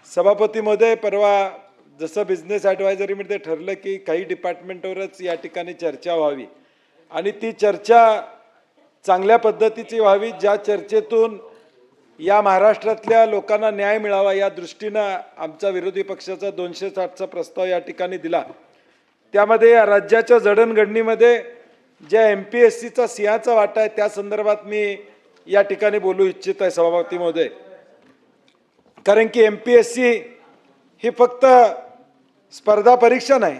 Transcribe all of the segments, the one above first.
सभापती महोदय, परवा जसं बिझनेस ॲडवायझरीमध्ये ठरलं की काही डिपार्टमेंटवरच या ठिकाणी चर्चा व्हावी आणि ती चर्चा चांगल्या पद्धतीची व्हावी, ज्या चर्चेतून या महाराष्ट्रातल्या लोकांना न्याय मिळावा या दृष्टीनं आमचा विरोधी पक्षाचा 260चा प्रस्ताव या ठिकाणी दिला। त्यामध्ये या राज्याच्या जडणघडणीमध्ये ज्या MPSCचा सिंहाचा वाटा आहे त्या संदर्भात मी या ठिकाणी बोलू इच्छित आहे सभापती महोदय। कारण की MPSC ही फक्त स्पर्धा परीक्षा नाही,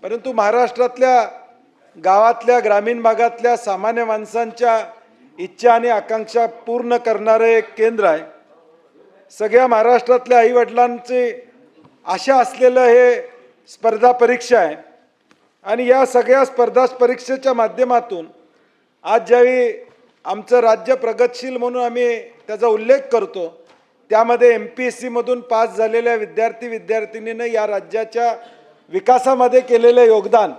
परंतु महाराष्ट्रातल्या गावातल्या ग्रामीण भागातल्या सामान्य माणसांच्या इच्छा आणि आकांक्षा पूर्ण करणारे एक केंद्र आहे। सगळ्या महाराष्ट्रातल्या आई वडिलांची आशा असलेलं हे स्पर्धा परीक्षा आहे आणि या सगळ्या स्पर्धा परीक्षेच्या माध्यमातून आज ज्यावेळी आमचं राज्य प्रगतशील म्हणून आम्ही त्याचा उल्लेख करतो, त्यामध्ये MPSC मधून पास झालेल्या विद्यार्थींनीनं या राज्याच्या विकासामध्ये केलेले योगदान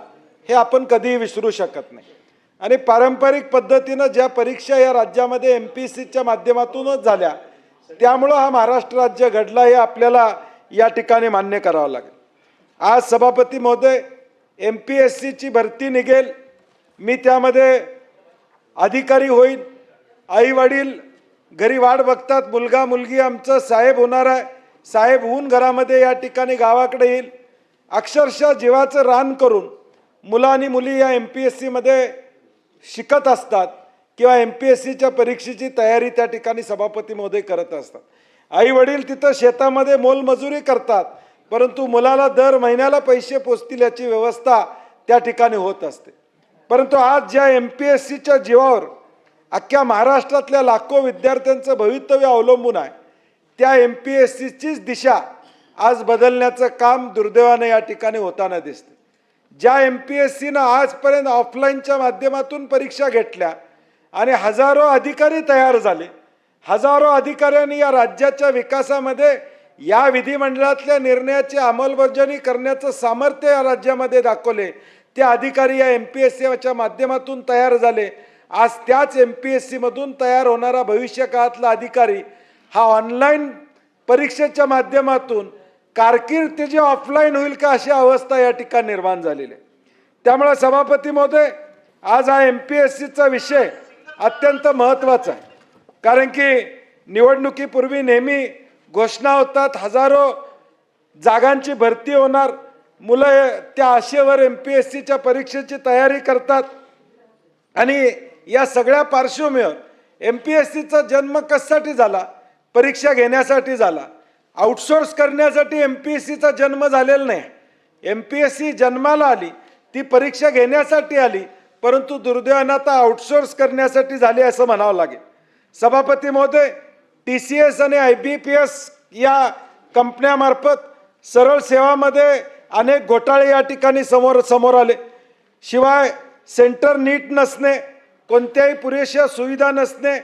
हे आपण कधीही विसरू शकत नाही। आणि पारंपरिक पद्धतीनं ज्या परीक्षा या राज्यामध्ये MPSCच्या माध्यमातूनच झाल्या, त्यामुळं हा महाराष्ट्र राज्य घडला हे आपल्याला या ठिकाणी मान्य करावं लागेल। आज सभापती महोदय, MPSCची भरती निघेल, मी त्यामध्ये अधिकारी होईल, आई वडील घरी वाट बघतात, मुलगा मुलगी आमचं साहेब होणार आहे, साहेब होऊन घरामध्ये या ठिकाणी गावाकडे येईल। अक्षरशः जीवाचं रान करून मुलं आणि मुली या MPSC मध्ये शिकत असतात किंवा MPSCच्या परीक्षेची तयारी त्या ठिकाणी सभापती महोदय करत असतात। आई वडील तिथं शेतामध्ये मोलमजुरी करतात, परंतु मुलाला दर महिन्याला पैसे पोचतील याची व्यवस्था त्या ठिकाणी होत असते। परंतु आज ज्या MPSCच्या जीवावर अख्ख्या महाराष्ट्रातल्या लाखो विद्यार्थ्यांचं भवितव्य अवलंबून आहे, त्या MPSCचीच दिशा आज बदलण्याचं काम दुर्दैवाने या ठिकाणी होताना दिसते। ज्या MPSCनं आजपर्यंत ऑफलाईनच्या माध्यमातून परीक्षा घेतल्या आणि हजारो अधिकारी तयार झाले, हजारो अधिकाऱ्यांनी या राज्याच्या विकासामध्ये या विधिमंडळातल्या निर्णयाची अंमलबजावणी करण्याचं सामर्थ्य या राज्यामध्ये दाखवले, ते अधिकारी या MPSCच्या माध्यमातून तयार झाले। आज त्याच MPSC मधून तयार होणारा भविष्य काळातला अधिकारी हा ऑनलाईन परीक्षेच्या माध्यमातून कारकीर्द त्याची ऑफलाईन होईल का अशी अवस्था या ठिकाणी निर्माण झालेली आहे। त्यामुळे सभापती महोदय, आज हा MPSCचा विषय अत्यंत महत्त्वाचा आहे, कारण की निवडणुकीपूर्वी नेहमी घोषणा होतात, हजारो जागांची भरती होणार, मुलं त्या आशेवर MPSCच्या परीक्षेची तयारी करतात आणि या सगळ्या पार्श्वभूमीवर MPSCचा जन्म कशासाठी झाला? परीक्षा घेण्यासाठी झाला, आउटसोर्स करण्यासाठी MPSCचा जन्म झालेला नाही। MPSC जन्माला आली, ती परीक्षा घेण्यासाठी आली, परंतु दुर्दैवाने आता आउटसोर्स करण्यासाठी झाली असं म्हणावं लागेल। सभापती महोदय, TCS आणि IBPS या कंपन्यामार्फत सरळ सेवामध्ये अनेक घोटाळे या ठिकाणी समोर आले। शिवाय सेंटर नीट नसणे, कोणत्याही पुरेशा सुविधा नसणे,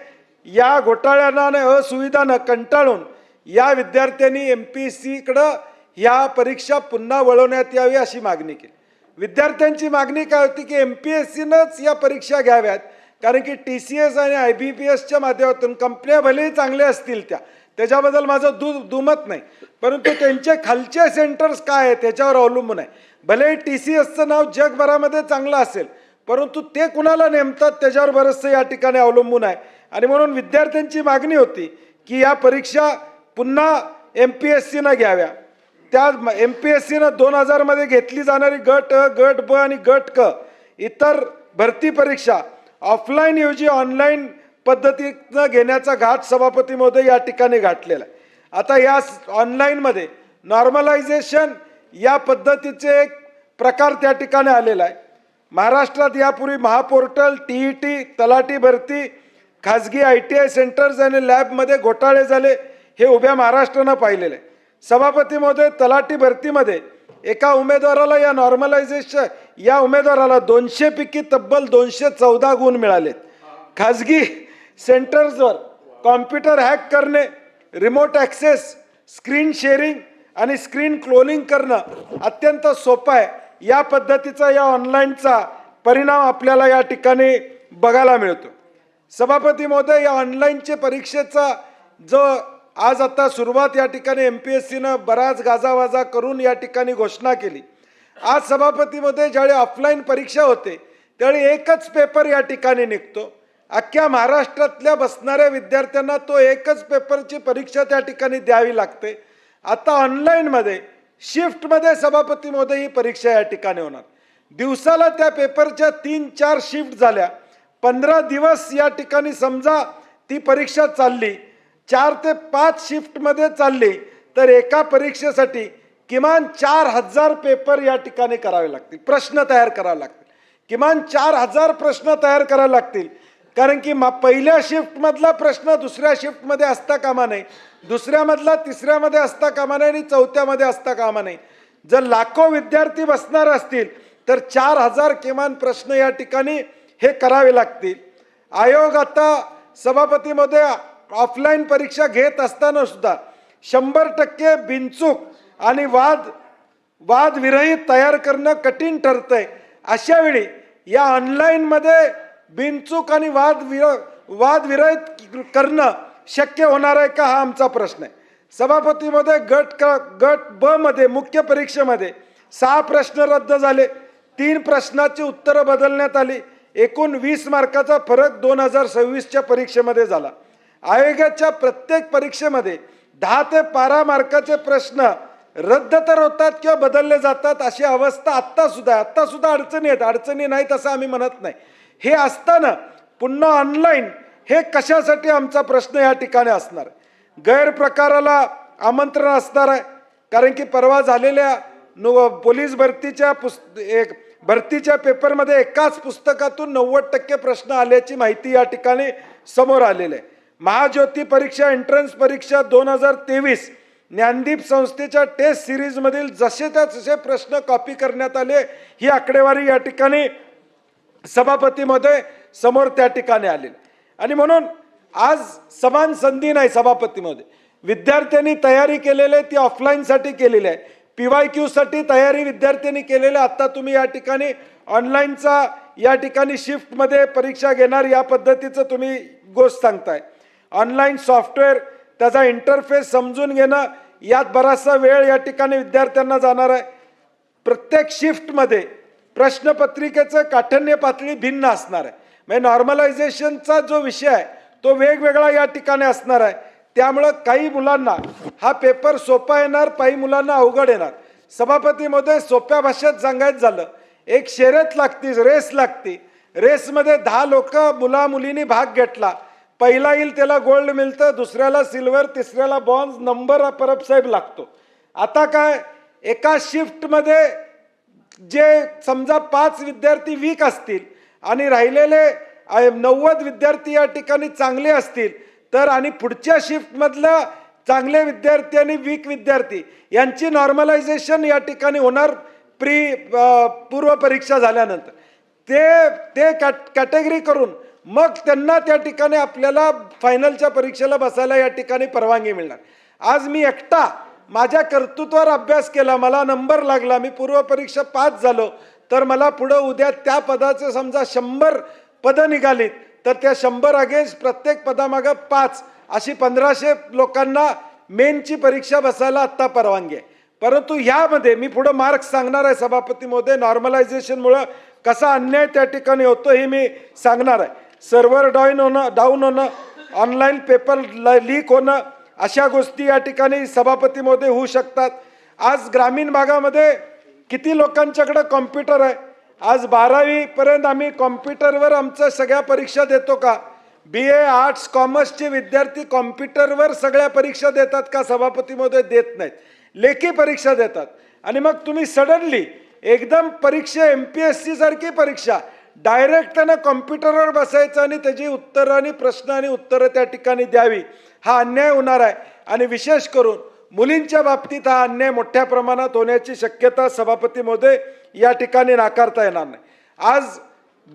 या घोटाळ्यांना आणि असुविधांना कंटाळून या विद्यार्थ्यांनी MPSCकडं या परीक्षा पुन्हा वळवण्यात यावी अशी मागणी केली। विद्यार्थ्यांची मागणी काय होती की MPSCनंच या परीक्षा घ्याव्यात, कारण की TCS आणि IBPSच्या माध्यमातून कंपन्या भलेही चांगल्या असतील त्याच्याबद्दल माझं दुमत नाही, परंतु त्यांचे खालचे सेंटर्स काय आहे त्याच्यावर अवलंबून आहे। भलेही TCSचं नाव जगभरामध्ये चांगलं असेल, परंतु ते कुणाला नेमतात त्याच्यावर बरंचसं या ठिकाणी अवलंबून आहे। आणि म्हणून विद्यार्थ्यांची मागणी होती की या परीक्षा पुन्हा MPSCनं घ्याव्या। त्या MPSCनं 2000 मध्ये घेतली जाणारी गट अ, गट ब आणि गट क इतर भरती परीक्षा ऑफलाईन ऐवजी ऑनलाईन पद्धतीनं घेण्याचा घाट सभापती महोदय या ठिकाणी गाठलेला आहे। आता या ऑनलाईनमध्ये नॉर्मलायझेशन या पद्धतीचे एक प्रकार त्या ठिकाणी आलेला आहे। महाराष्ट्रात यापूर्वी महापोर्टल, TET, तलाठी भरती, खाजगी ITI सेंटर्स आणि लॅबमध्ये घोटाळे झाले, हे उभ्या महाराष्ट्रानं पाहिलेले आहे। सभापती महोदय, तलाठी भरतीमध्ये एका उमेदवाराला या उमेदवाराला 200 पैकी तब्बल 214 गुण मिळालेत। खाजगी सेंटर्सवर कॉम्प्युटर हॅक करणे, रिमोट ॲक्सेस, स्क्रीन शेअरिंग आणि स्क्रीन क्लोनिंग करणं अत्यंत सोपं आहे। या पद्धतीचा या ऑनलाईनचा परिणाम आपल्याला या ठिकाणी बघायला मिळतो। सभापती महोदय, या ऑनलाईनचे परीक्षेचा जो आज आता सुरुवात या ठिकाणी MPSCनं बराच गाजावाजा करून या ठिकाणी घोषणा केली। आज सभापतीमध्ये ज्यावेळी ऑफलाईन परीक्षा होते त्यावेळी एकच पेपर या ठिकाणी निघतो। अख्ख्या महाराष्ट्रातल्या बसणाऱ्या विद्यार्थ्यांना तो एकच पेपरची परीक्षा त्या ठिकाणी द्यावी लागते। आता ऑनलाईनमध्ये शिफ्टमध्ये सभापतीमध्ये ही परीक्षा या ठिकाणी होणार। दिवसाला त्या पेपरच्या 3-4 शिफ्ट झाल्या, 15 दिवस या ठिकाणी समजा ती परीक्षा चालली, 4 ते 5 शिफ्टमध्ये चालली तर एका परीक्षेसाठी किमान 4000 पेपर या ठिकाणी करावे लागतील, प्रश्न तयार करावे लागतील, किमान 4000 प्रश्न तयार करावे लागतील। कारण की पहिल्या शिफ्टमधला प्रश्न दुसऱ्या शिफ्टमध्ये असता कामा नये, दुसऱ्यामधला तिसऱ्यामध्ये असता कामा नये आणि चौथ्यामध्ये असता कामा नये। जर लाखो विद्यार्थी बसणार असतील तर 4000 किमान प्रश्न या ठिकाणी हे करावे लागतील। आयोग आता सभापतीमध्ये ऑफलाईन परीक्षा घेत असताना सुद्धा 100% बिनचूक आणि वादविरहित तयार करणं कठीण ठरतंय। अशा वेळी या ऑनलाईनमध्ये बिनचूक आणि वादविरहित करणं शक्य होणार आहे का, हा आमचा प्रश्न आहे। सभापतीमध्ये गट ब मध्ये मुख्य परीक्षेमध्ये 6 प्रश्न रद्द झाले, 3 प्रश्नाची उत्तरं बदलण्यात आली, एकूण 20 मार्काचा फरक 2026च्या परीक्षेमध्ये झाला। आयोगाच्या प्रत्येक परीक्षेमध्ये 10 ते 12 मार्काचे प्रश्न रद्द तर होतात किंवा बदलले जातात, अशी अवस्था आत्ता सुद्धा अडचणी आहेत। अडचणी नाहीत असं आम्ही म्हणत नाही। हे असताना पुन्हा ऑनलाईन हे कशासाठी आमचा प्रश्न या ठिकाणी असणार। गैरप्रकाराला आमंत्रण असणार आहे, कारण की परवा झालेल्या पोलीस भरतीच्या पेपरमध्ये एकाच पुस्तकातून 90% प्रश्न आल्याची माहिती या ठिकाणी समोर आलेली आहे। महाज्योती परीक्षा, एंट्रन्स परीक्षा 2023 ज्ञानदीप संस्थेच्या टेस्ट सिरीज मधील जसे तसे प्रश्न कॉपी करण्यात आले, ही आकडेवारी या ठिकाणी सभापतीमध्ये समोर त्या ठिकाणी आली। आणि म्हणून आज समान संधी नाही सभापतीमध्ये। विद्यार्थ्यांनी तयारी केलेली ती ऑफलाईन साठी केलेली आहे, PYQ साठी तयारी विद्यार्थ्यांनी केलेली, आता तुम्ही या ठिकाणी ऑनलाईनचा या ठिकाणी शिफ्टमध्ये परीक्षा घेणार या पद्धतीचं तुम्ही गोष्ट सांगताय। ऑनलाईन सॉफ्टवेअर त्याचा इंटरफेस समजून घेणं यात बराचसा वेळ या ठिकाणी विद्यार्थ्यांना जाणार आहे। प्रत्येक शिफ्टमध्ये प्रश्नपत्रिकेचं काठिण्य पातळी भिन्न असणार आहे, म्हणजे नॉर्मलायझेशनचा जो विषय आहे तो वेगवेगळा या ठिकाणी असणार आहे। त्यामुळे काही मुलांना हा पेपर सोपा येणार, काही मुलांना अवघड येणार। सभापतीमध्ये सोप्या भाषेत सांगायचं झालं, एक शर्यत लागती, रेस लागती, रेसमध्ये 10 लोक मुला मुलींनी भाग घेतला, पहिला येईल त्याला गोल्ड मिळतं, दुसऱ्याला सिल्वर, तिसऱ्याला ब्रॉन्झ, नंबर परबसाहेब लागतो। आता काय, एका शिफ्टमध्ये जे समजा 5 विद्यार्थी वीक असतील आणि राहिलेले 90 विद्यार्थी या ठिकाणी चांगले असतील तर, आणि पुढच्या शिफ्टमधलं चांगले विद्यार्थी आणि वीक विद्यार्थी यांची नॉर्मलायझेशन या ठिकाणी होणार पूर्व परीक्षा झाल्यानंतर। ते कॅटेगरी करून मग त्यांना त्या ठिकाणी आपल्याला फायनलच्या परीक्षेला बसायला या ठिकाणी परवानगी मिळणार। आज मी एकटा माझ्या कर्तृत्वावर अभ्यास केला, मला नंबर लागला, मी पूर्व परीक्षा पास झालो, तर मला पुढे उद्या त्या पदाचे समजा 100 पदं निघालीत तर त्या 100 अगेन्स्ट प्रत्येक पदामागे 5 अशी 1500 लोकांना मेनची परीक्षा बसायला आता परवानगी आहे। परंतु यामध्ये मी पुढे मार्क्स सांगणार आहे सभापती महोदय, नॉर्मलायझेशनमुळे कसा अन्याय त्या ठिकाणी होतो हे मी सांगणार आहे। सर्व्हर डाऊन होणं, ऑनलाईन पेपर लीक होणं, अशा गोष्टी या ठिकाणी सभापती महोदय होऊ शकतात। आज ग्रामीण भागामध्ये किती लोकांच्याकडे कॉम्प्युटर आहे? आज 12वी पर्यंत आम्ही कॉम्प्युटरवर आमच्या सगळ्या परीक्षा देतो का? BA आर्ट्स कॉमर्सचे विद्यार्थी कॉम्प्युटरवर सगळ्या परीक्षा देतात का? सभापती महोदय देत नाहीत, लेखी परीक्षा देतात। आणि मग तुम्ही सडनली एकदम परीक्षा MPSC सारखी परीक्षा डायरेक्ट त्यांना कॉम्प्युटरवर बसायचं आणि त्याची उत्तरं आणि प्रश्न आणि उत्तरं त्या ठिकाणी द्यावी, हा अन्याय होणार आहे। आणि विशेष करून मुलींच्या बाबतीत हा अन्याय मोठ्या प्रमाणात होण्याची शक्यता सभापती महोदय या ठिकाणी नाकारता येणार नाही। आज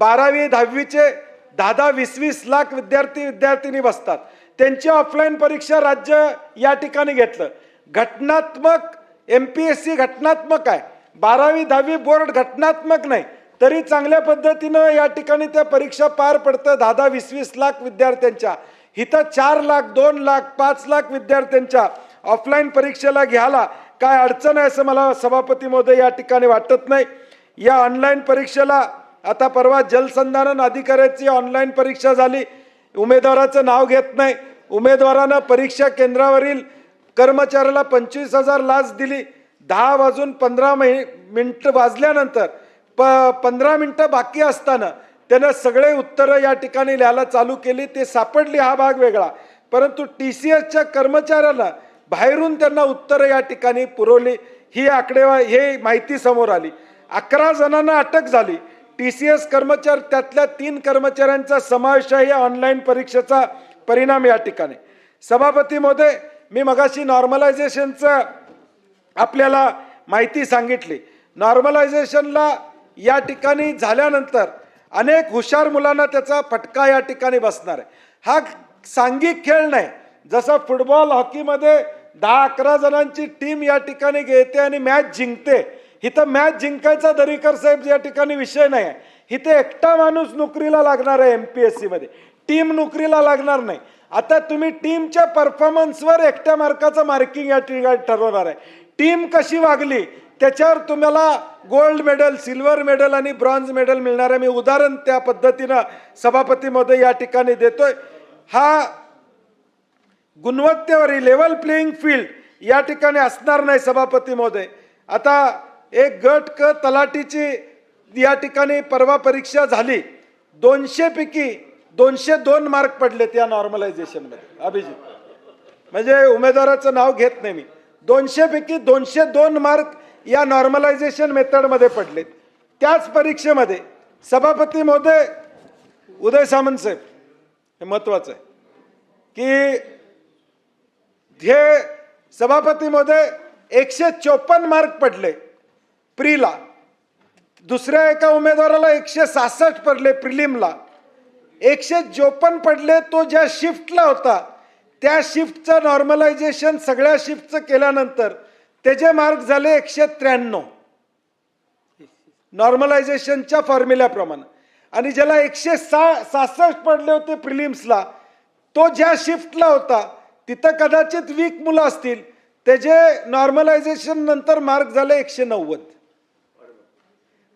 12वी 10वीचे 10-20 लाख विद्यार्थी बसतात, त्यांची ऑफलाईन परीक्षा राज्य या ठिकाणी घेतलं। घटनात्मक MPSC घटनात्मक आहे, 12वी 10वी बोर्ड घटनात्मक नाही, तरी चांगल्या पद्धतीनं या ठिकाणी त्या परीक्षा पार पडतं 10-20 लाख विद्यार्थ्यांच्या। इथं 4 लाख 2 लाख 5 लाख विद्यार्थ्यांच्या ऑफलाईन परीक्षेला घ्यायला काय अडचण आहे असं मला सभापती महोदय या ठिकाणी वाटत नाही. या ऑनलाईन परीक्षेला आता परवा जलसंधारण अधिकाऱ्याची ऑनलाईन परीक्षा झाली. उमेदवाराचं नाव घेत नाही. उमेदवारानं परीक्षा केंद्रावरील कर्मचाऱ्याला 25,000 लाच दिली. 10 वाजून 15 मिनिटं वाजल्यानंतर 15 मिनिटं बाकी असताना त्यानं सगळे उत्तरं या ठिकाणी लिहायला चालू केली. ते सापडली हा भाग वेगळा, परंतु TCSच्या कर्मचाऱ्याला बाहेरून त्यांना उत्तरं या ठिकाणी पुरवली. ही हे माहिती समोर आली. 11 जणांना अटक झाली. TCS कर्मचारी त्यातल्या 3 कर्मचाऱ्यांचा समावेश आहे या ऑनलाईन परीक्षेचा परिणाम या ठिकाणी. सभापती महोदय, मी मगाशी नॉर्मलायझेशनचं आपल्याला माहिती सांगितली. नॉर्मलायझेशनला या ठिकाणी झाल्यानंतर अनेक हुशार मुलांना त्याचा फटका या ठिकाणी बसणार आहे. हा सांघिक खेळ नाही. जसं फुटबॉल हॉकीमध्ये 10-11 जणांची टीम या ठिकाणी घेते आणि मॅच जिंकते, इथं मॅच जिंकायचा दरेकर साहेब या ठिकाणी विषय नाही आहे. इथे एकटा माणूस नोकरीला लागणार आहे. MPSC मध्ये टीम नोकरीला लागणार नाही. आता तुम्ही टीमच्या परफॉर्मन्सवर एकट्या मार्काचं मार्किंग या ठिकाणी ठरवणार आहे. टीम कशी वागली त्याच्यावर तुम्हाला गोल्ड मेडल, सिल्वर मेडल आणि ब्रॉन्झ मेडल मिळणार आहे. मी उदाहरण त्या पद्धतीनं सभापती महोदय या ठिकाणी देतोय. हा गुणवत्तेवरील लेवल प्लेइंग फील्ड या ठिकाणी असणार नाही सभापती महोदय. आता एक गट क तलाठीची या ठिकाणी परवा परीक्षा झाली. 200 पैकी 202 मार्क पडले त्या नॉर्मलायझेशन मध्ये. अभिजित, म्हणजे उमेदवाराचं नाव घेत नाही मी, 200 पैकी 202 मार्क या नॉर्मलायझेशन मेथड मध्ये पडले. त्याच परीक्षेमध्ये सभापती महोदय उदय सामंत साहेब, हे महत्वाचं आहे की हे सभापती महोदय 154 मार्क पडले प्रीला. दुसऱ्या एका उमेदवाराला 166 पडले प्रिलिमला. 154 पडले. तो ज्या शिफ्टला होता त्या शिफ्टचं नॉर्मलायझेशन सगळ्या शिफ्टचं केल्यानंतर त्याचे मार्क झाले 193 नॉर्मलायझेशनच्या फॉर्म्युल्याप्रमाणे. आणि ज्याला 166 पडले होते प्रिलिम्सला, तो ज्या शिफ्टला होता तिथं कदाचित वीक मुलं असतील, त्याचे नॉर्मलायझेशन नंतर मार्क झाले 190.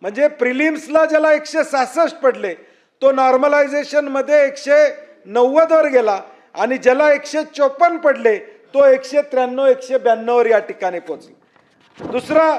म्हणजे प्रिलिम्सला ज्याला 166 पडले तो नॉर्मलायझेशन मध्ये 190 वर गेला, आणि ज्याला 154 पडले तो 193 192 वर या ठिकाणी पोहोचला. दुसरा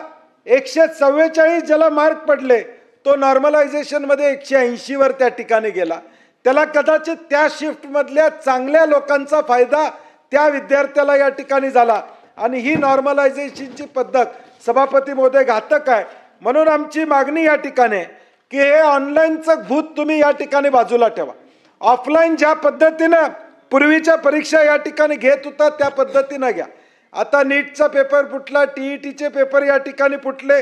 144 ज्याला मार्क पडले तो नॉर्मलायझेशन मध्ये 180 वर त्या ठिकाणी गेला. त्याला कदाचित त्या शिफ्ट मधल्या चांगल्या लोकांचा फायदा त्या विद्यार्थ्याला या ठिकाणी झाला. आणि ही नॉर्मलायझेशनची पद्धत सभापती महोदय घातक आहे. म्हणून आमची मागणी या ठिकाणी आहे की हे ऑनलाईनचं भूत तुम्ही या ठिकाणी बाजूला ठेवा. ऑफलाईन ज्या पद्धतीनं पूर्वीच्या परीक्षा या ठिकाणी घेत होता त्या पद्धतीनं घ्या. आता नीटचा पेपर फुटला, TETचे पेपर या ठिकाणी फुटले,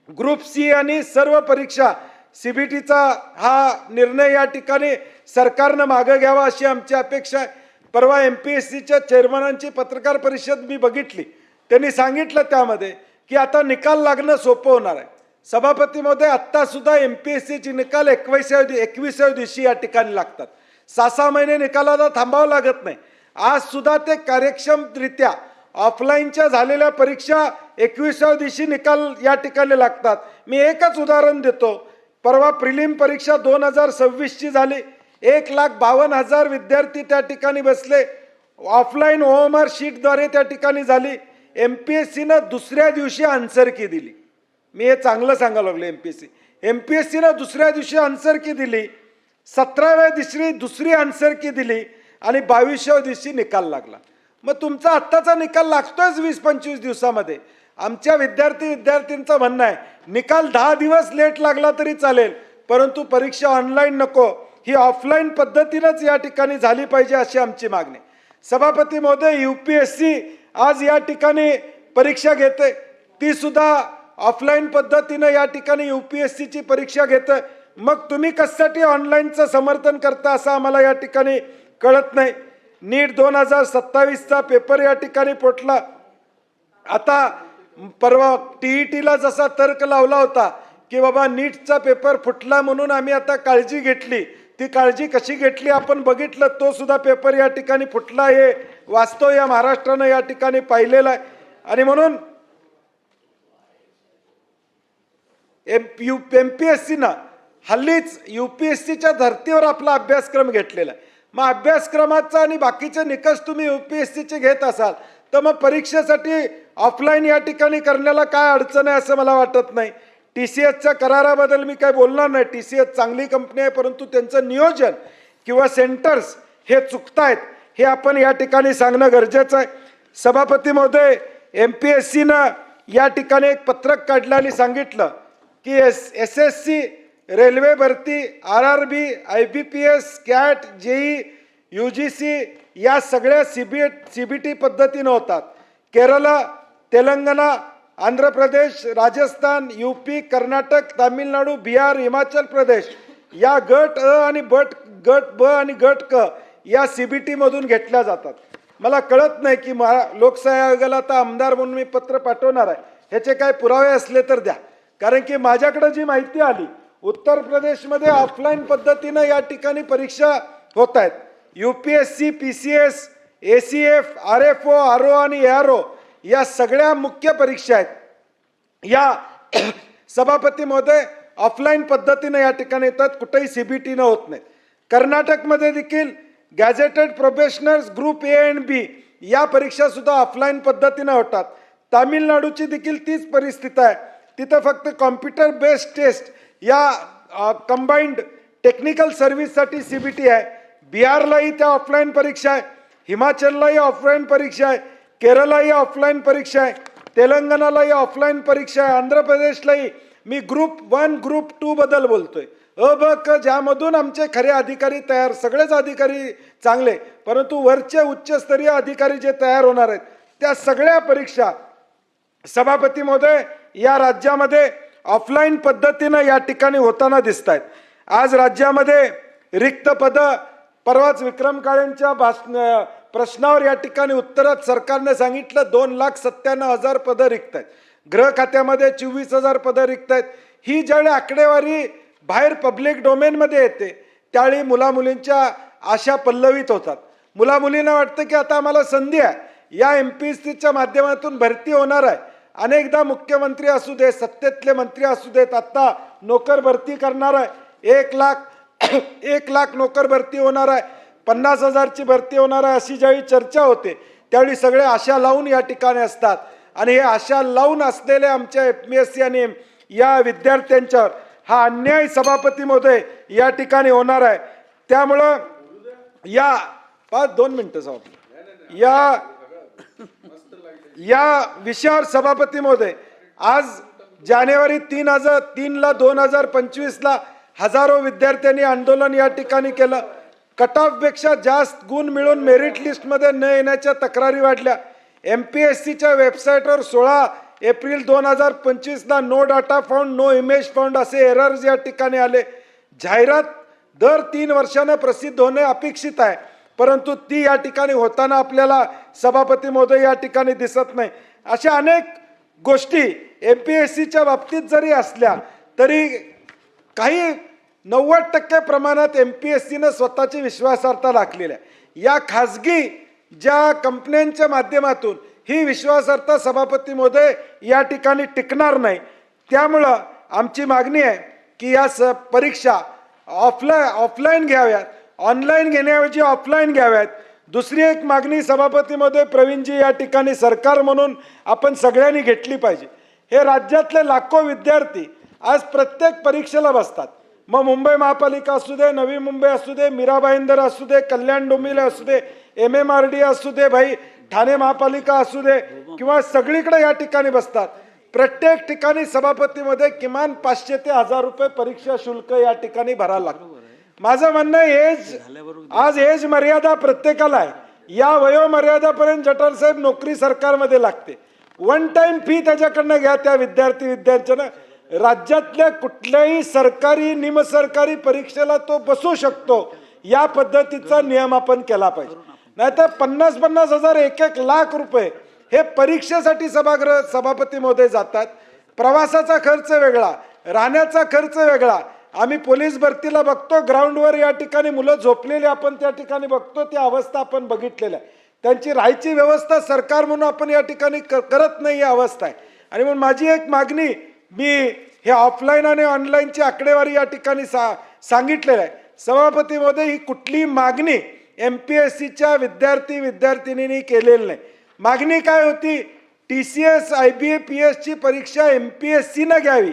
ग्रुप C आणि सर्व परीक्षा CBTचा हा निर्णय या ठिकाणी सरकारनं मागं घ्यावा अशी आमची अपेक्षा आहे. परवा MPSCच्या चेअरमनांची पत्रकार परिषद मी बघितली. त्यांनी सांगितलं त्यामध्ये की आता निकाल लागणं सोपं होणार आहे. सभापती महोदय, आत्ता सुद्धा MPSCचे निकाल 21व्या दिवशी या ठिकाणी लागतात. 6-6 महिने निकालाला थांबावं लागत नाही. आज सुद्धा ते कार्यक्षमरित्या ऑफलाईनच्या झालेल्या परीक्षा 21व्या दिवशी निकाल या ठिकाणी लागतात. मी एकच उदाहरण देतो. परवा प्रिलिम परीक्षा 2026ची झाली. 1,52,000 विद्यार्थी त्या ठिकाणी बसले. ऑफलाईन OMR शीटद्वारे त्या ठिकाणी झाली. MPSCनं दुसऱ्या दिवशी आन्सर की दिली. मी हे चांगलं सांगायला लागलो. MPSCनं दुसऱ्या दिवशी आन्सर की दिली, 17व्या दिवशी दुसरी आन्सर की दिली आणि 22व्या दिवशी निकाल लागला. मग तुमचा आत्ताचा निकाल लागतोयच 20-25 दिवसामध्ये. आमच्या विद्यार्थ्यांचं म्हणणं आहे निकाल 10 दिवस लेट लागला तरी चालेल, परंतु परीक्षा ऑनलाईन नको, ही ऑफलाईन पद्धतीनंच या ठिकाणी झाली पाहिजे अशी आमची मागणी. सभापती महोदय, UPSC आज या ठिकाणी परीक्षा घेते, ती सुद्धा ऑफलाईन पद्धतीनं या ठिकाणी UPSCची परीक्षा घेते. मग तुम्ही कशासाठी ऑनलाईनचं समर्थन करता असं आम्हाला या ठिकाणी कळत नाही. नीट 2027चा पेपर या ठिकाणी फुटला. आता परवा TETला जसा तर्क लावला होता की बाबा नीटचा पेपर फुटला म्हणून आम्ही आता काळजी घेतली, ती काळजी कशी घेतली आपण बघितलं. तो सुद्धा पेपर या ठिकाणी फुटला, हे वास्तव या महाराष्ट्रानं या ठिकाणी पाहिलेलं आहे. आणि म्हणून MPSCनं हल्लीच UPSCच्या धर्तीवर आपला अभ्यासक्रम घेतलेला आहे. मग अभ्यासक्रमाचा आणि बाकीचे निकष तुम्ही UPSCचे घेत असाल तर मग परीक्षेसाठी ऑफलाईन या ठिकाणी करण्याला काय अडचण आहे असं मला वाटत नाही. TCSच्या कराराबद्दल मी काय बोलणार नाही. TCS चांगली कंपनी आहे, परंतु त्यांचं नियोजन किंवा सेंटर्स हे चुकतायत हे आपण या ठिकाणी सांगणं गरजेचं आहे. सभापती महोदय, MPSCनं या ठिकाणी एक पत्रक काढलं आणि सांगितलं की SSC, रेल्वे भरती, RRB, IBPS, CAT, JEE, UGC या सगळ्या CBT पद्धतीनं होतात. केरळ, तेलंगणा, आंध्र प्रदेश, राजस्थान, UP, कर्नाटक, तामिळनाडू, बिहार, हिमाचल प्रदेश या गट अ आणि गट ब आणि गट क या CBT मधून घेतल्या जातात. मला कळत नाही की लोकशाही आयोगाला आता आमदार म्हणून मी पत्र पाठवणार आहे, ह्याचे काय पुरावे असले तर द्या. कारण की माझ्याकडे जी माहिती आली, उत्तर प्रदेशमध्ये ऑफलाईन पद्धतीनं या ठिकाणी परीक्षा होत आहेत. UPSC, PCS, ACF, RFO, RO आणि ARO या सगळ्या मुख्य परीक्षा आहेत. या सभापती महोदय ऑफलाईन पद्धतीनं या ठिकाणी येतात, कुठेही CBT न होत नाहीत. कर्नाटकमध्ये देखील गॅझेटेड प्रोफेशनल्स ग्रुप A आणि B या परीक्षा सुद्धा ऑफलाईन पद्धतीनं होतात. तामिळनाडूची देखील तीच परिस्थिती आहे. तिथं फक्त कॉम्प्युटर बेस्ड टेस्ट या कंबाईंड टेक्निकल सर्व्हिससाठी CBT आहे. बिहारलाही त्या ऑफलाईन परीक्षा आहे, हिमाचललाही ऑफलाईन परीक्षा आहे, केरळलाही ऑफलाईन परीक्षा आहे, तेलंगणालाही ऑफलाईन परीक्षा आहे, आंध्र प्रदेशलाही. मी ग्रुप 1 ग्रुप 2 बद्दल बोलतोय. अ ब क ज्यामधून आमचे खरे अधिकारी तयार, सगळेच अधिकारी चांगले, परंतु वरचे उच्चस्तरीय अधिकारी जे तयार होणार आहेत त्या सगळ्या परीक्षा सभापती महोदय या राज्यामध्ये ऑफलाईन पद्धतीनं या ठिकाणी होताना दिसत आहेत. आज राज्यामध्ये रिक्त पद, परवाच विक्रम काळेंच्या प्रश्नावर या ठिकाणी उत्तरात सरकारने सांगितलं 2,97,000 पदं रिक्त आहेत. गृह खात्यामध्ये 24,000 पदं रिक्त आहेत. ही ज्यावेळी आकडेवारी बाहेर पब्लिक डोमेनमध्ये येते त्यावेळी मुलामुलींच्या आशा पल्लवित होतात. मुलामुलींना वाटतं की आता आम्हाला संधी आहे, या MPSCच्या माध्यमातून भरती होणार आहे. अनेकदा मुख्यमंत्री असू दे, सत्तेतले मंत्री असू देत, आता नोकर भरती करणार आहे, 1 लाख नोकर भरती होणार आहे, 50,000ची भरती होणार आहे, अशी ज्यावेळी चर्चा होते त्यावेळी सगळे आशा लावून या ठिकाणी असतात. आणि हे आशा लावून असलेले आमच्या MPSC आणि या विद्यार्थ्यांच्यावर हा अन्याय सभापती महोदय या ठिकाणी होणार आहे. त्यामुळं या 2 मिनिटं साहेब या विषयावर सभापती महोदय आज जानेवारी 3 2025 हजारो विद्यार्थ्यांनी आंदोलन या ठिकाणी केलं. कट ऑफ पेक्षा जास्त गुण मिळून मेरिट लिस्ट मध्ये न येण्याच्या तक्रारी वाढल्या. MPSCच्या वेबसाईटवर 16 April 2025 no data found, no image found असे एरर्स या ठिकाणी आले. जाहिरात दर 3 वर्षांना प्रसिद्ध होणे अपेक्षित आहे, परंतु ती या ठिकाणी होताना आपल्याला सभापती महोदय या ठिकाणी दिसत नाही. अशा अनेक गोष्टी MPSCच्या बाबतीत जरी असल्या तरी काही 90% प्रमाणात MPSCनं स्वतःची विश्वासार्हता राखलेली आहे. या खाजगी ज्या कंपन्यांच्या माध्यमातून ही विश्वासार्हता सभापती महोदय या ठिकाणी टिकणार नाही. त्यामुळं आमची मागणी आहे की या परीक्षा ऑफलाईन घ्याव्यात, ऑनलाईन घेण्याऐवजी ऑफलाईन घ्याव्यात. दुसरी एक मागणी सभापती महोदय प्रवीणजी या ठिकाणी सरकार म्हणून आपण सगळ्यांनी घेतली पाहिजे. हे राज्यातले लाखो विद्यार्थी आज प्रत्येक परीक्षेला बसतात. मग मुंबई महापालिका असू दे, नवी मुंबई असू दे, मीरा भाईंदर असू दे, कल्याण डोंबिवली असू दे, MMRD असू दे, भाई ठाणे महापालिका असू दे, किंवा सगळीकडे या ठिकाणी बसतात. प्रत्येक ठिकाणी सभापतीमध्ये किमान 500 ते 1000 रुपये परीक्षा शुल्क या ठिकाणी भरायला लागतं. माझं म्हणणं आज एज मर्यादा प्रत्येकाला आहे. या वयोमर्यादापर्यंत जठार साहेब नोकरी सरकारमध्ये लागते. 1 टाइम फी त्याच्याकडनं घ्या त्या विद्यार्थ्यांना. राज्यातल्या कुठल्याही सरकारी निमसरकारी परीक्षेला तो बसू शकतो, या पद्धतीचा नियम आपण केला पाहिजे. नाहीतर 50-50 हजार 1-1 लाख रुपये हे परीक्षेसाठी सभापती महोदय जातात. प्रवासाचा खर्च वेगळा, राहण्याचा खर्च वेगळा, आम्ही पोलीस भरतीला बघतो, ग्राउंडवर या ठिकाणी मुलं झोपलेली आपण त्या ठिकाणी बघतो, ती अवस्था आपण बघितलेली आहे. त्यांची राहायची व्यवस्था सरकार म्हणून आपण या ठिकाणी करत नाही, ही अवस्था आहे. आणि म्हणून माझी एक मागणी, मी हे ऑफलाईन आणि ऑनलाईनची आकडेवारी या ठिकाणी सांगितलेलं आहे. सभापती महोदय, ही कुठली मागणी MPSCच्या विद्यार्थिनींनी केलेली नाही. मागणी काय होती? TCS IBA PS ची परीक्षा MPSCनं घ्यावी,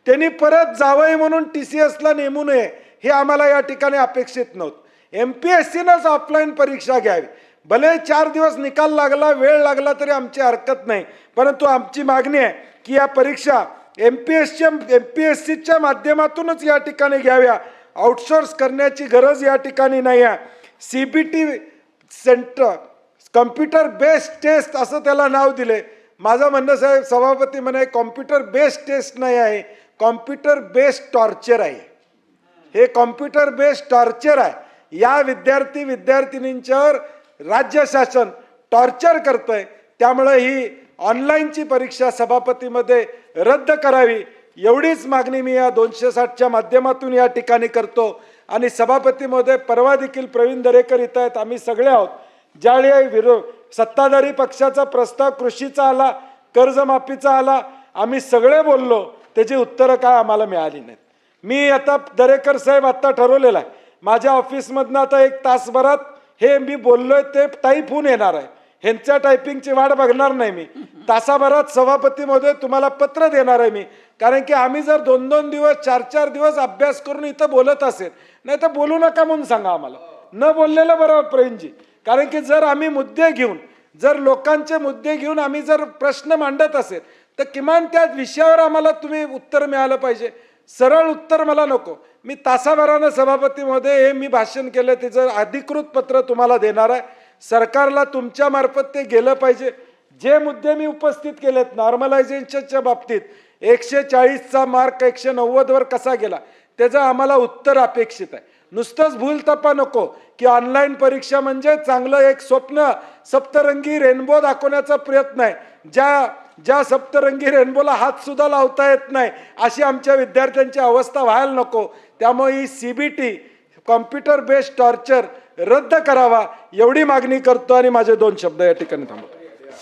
त्यांनी परत जावंय म्हणून TCSला नेमू नये, हे आम्हाला या ठिकाणी अपेक्षित नव्हतं. MPSCनंच ऑफलाईन परीक्षा घ्यावी. भले 4 दिवस निकाल लागला, वेळ लागला तरी आमची हरकत नाही, परंतु आमची मागणी आहे की या परीक्षा MPSCच्या माध्यमातूनच या ठिकाणी घ्याव्या. आउटसोर्स करण्याची गरज या ठिकाणी नाही आहे. CBT centre, computer based test असं त्याला नाव दिले. माझं म्हणणं साहेब, सभापती म्हणे कॉम्प्युटर बेस्ड टेस्ट नाही आहे, कॉम्प्युटर बेस्ड टॉर्चर आहे. हे कॉम्प्युटर बेस्ड टॉर्चर आहे. या विद्यार्थिनींच्यावर राज्य शासन टॉर्चर करतंय. त्यामुळे ही ऑनलाईनची परीक्षा सभापतीमध्ये रद्द करावी, एवढीच मागणी मी या 260च्या माध्यमातून या ठिकाणी करतो. आणि सभापती महोदय, परवा देखील प्रवीण दरेकर इथं आहेत, आम्ही सगळे आहोत. ज्यावेळी सत्ताधारी पक्षाचा प्रस्ताव कृषीचा आला, कर्जमाफीचा आला, आम्ही सगळे बोललो, त्याची उत्तरं काय आम्हाला मिळाली नाहीत. मी आता दरेकर साहेब आत्ता ठरवलेलं आहे, माझ्या ऑफिसमधनं आता 1 तासभरात हे मी बोललोय ते टाईप होऊन येणार आहे. ह्यांच्या टायपिंगची वाट बघणार नाही मी. तासाभरात सभापती महोदय तुम्हाला पत्र देणार आहे मी. कारण की आम्ही जर 2-2 दिवस 4-4 दिवस अभ्यास करून इथं बोलत असेल, नाही तर बोलू नका म्हणून सांगा आम्हाला. न बोललेलं बरोबर प्रवीणजी. कारण की जर आम्ही मुद्दे घेऊन, जर लोकांचे मुद्दे घेऊन आम्ही जर प्रश्न मांडत असेल, तर किमान त्या विषयावर आम्हाला तुम्ही उत्तर मिळालं पाहिजे. सरळ उत्तर मला नको. मी तासाभरानं सभापती महोदय हे मी भाषण केलं, त्याचं अधिकृत पत्र तुम्हाला देणार आहे. सरकारला तुमच्या मार्फत ते गेलं पाहिजे. जे मुद्दे मी उपस्थित केलेत नॉर्मलायझेशनच्या बाबतीत, 140चा मार्क 190 वर कसा गेला, त्याचं आम्हाला उत्तर अपेक्षित आहे. नुसतंच भूलथापा नको की ऑनलाईन परीक्षा म्हणजे चांगलं एक स्वप्न, सप्तरंगी रेनबो दाखवण्याचा प्रयत्न आहे. ज्या सप्तरंगी रेनबोला हात सुद्धा लावता येत नाही, अशी आमच्या विद्यार्थ्यांची अवस्था व्हायला नको. त्यामुळे ही CBT कॉम्प्युटर बेस्ड टॉर्चर रद्द करावा, एवढी मागणी करतो आणि माझे 2 शब्द या ठिकाणी थांबवतो.